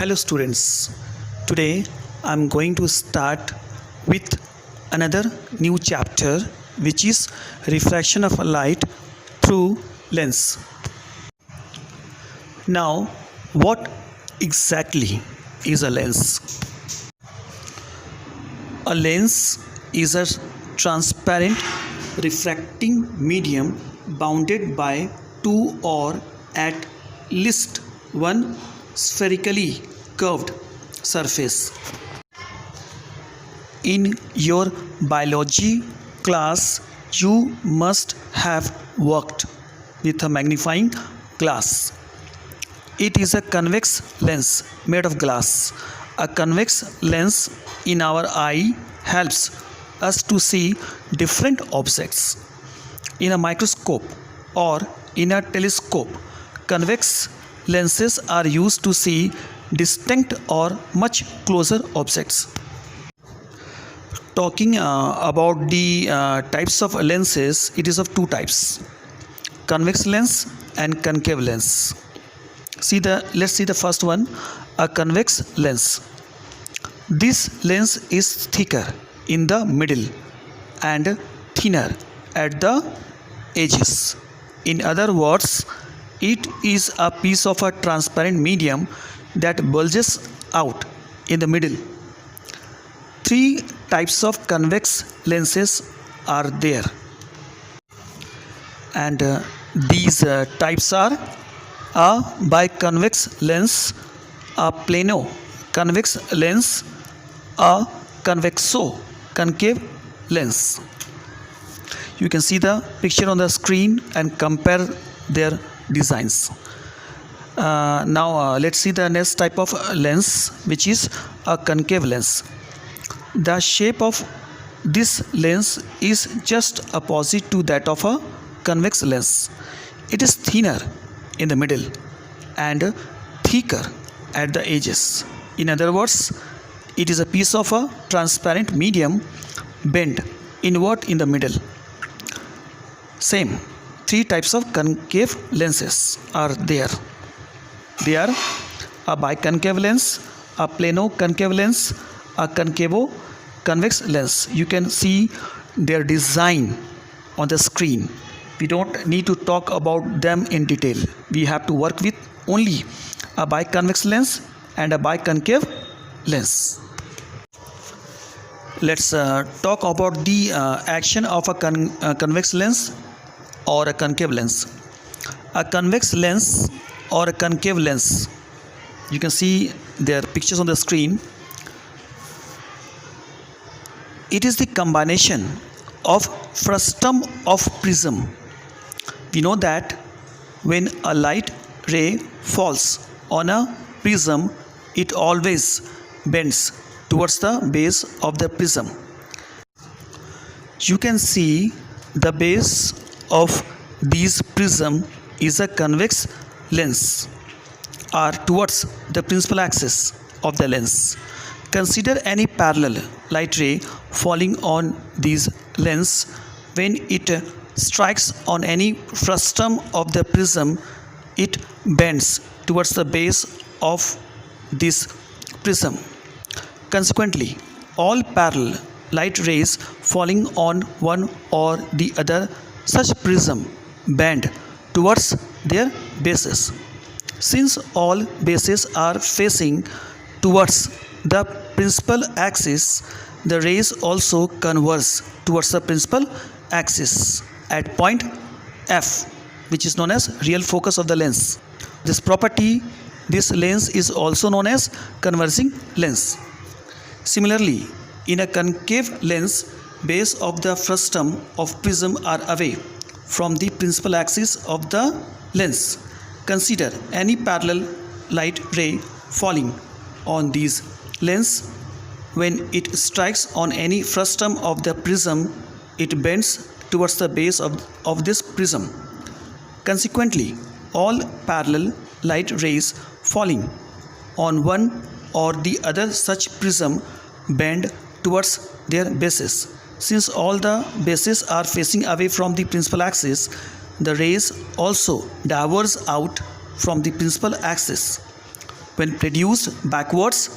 Hello students, today I am going to start with another new chapter which is refraction of a light through lens. Now, what exactly is a lens? A lens is a transparent refracting medium bounded by two or at least one spherically curved surface. In your biology class, you must have worked with a magnifying glass. It is a convex lens made of glass. A convex lens in our eye helps us to see different objects. In a microscope or in a telescope, convex lenses are used to see distinct or much closer objects. Talking about the types of lenses, it is of two types: convex lens and concave lens. Let's see the first one, a convex lens. This lens is thicker in the middle and thinner at the edges. In other words, it is a piece of a transparent medium that bulges out in the middle. Three types of convex lenses are there, and these types are a biconvex lens, a plano convex lens, a convexo concave lens. You can see the picture on the screen and compare their designs. Now let's see the next type of lens, which is a concave lens. The shape of this lens is just opposite to that of a convex lens. It is thinner in the middle and thicker at the edges. In other words, it is a piece of a transparent medium bent inward in the middle. Same, three types of concave lenses are there. They are a biconcave lens, a plano concave lens, a concavo convex lens. You can see their design on the screen. We don't need to talk about them in detail. We have to work with only a biconvex lens and a biconcave lens. Let's talk about the action of a convex lens or a concave lens. A convex lens or a concave lens, you can see their pictures on the screen. It is the combination of frustum of prism. We know that when a light ray falls on a prism, it always bends towards the base of the prism. You can see the base of this prism is a convex lens or towards the principal axis of the lens. Consider any parallel light ray falling on this lens. When it strikes on any frustum of the prism, it bends towards the base of this prism. Consequently, all parallel light rays falling on one or the other such prism bend towards their bases. Since all bases are facing towards the principal axis, the rays also converge towards the principal axis at point F, which is known as real focus of the lens. This property, this lens is also known as converging lens. Similarly, in a concave lens, base of the frustum of prism are away from the principal axis of the lens. Consider any parallel light ray falling on this lens. When it strikes on any frustum of the prism, it bends towards the base of this prism. Consequently, all parallel light rays falling on one or the other such prism bend towards their bases. Since all the bases are facing away from the principal axis, the rays also diverge out from the principal axis. When produced backwards,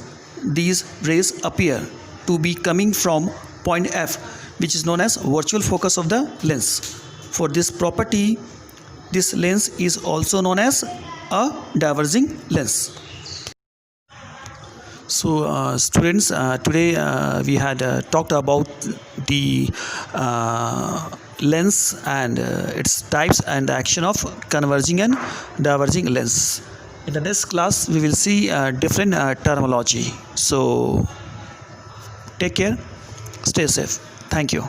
these rays appear to be coming from point F, which is known as virtual focus of the lens. For this property, this lens is also known as a diverging lens. So students, today we had talked about the lens and its types and the action of converging and diverging lens. In the next class we will see different terminology. So take care, stay safe. Thank you.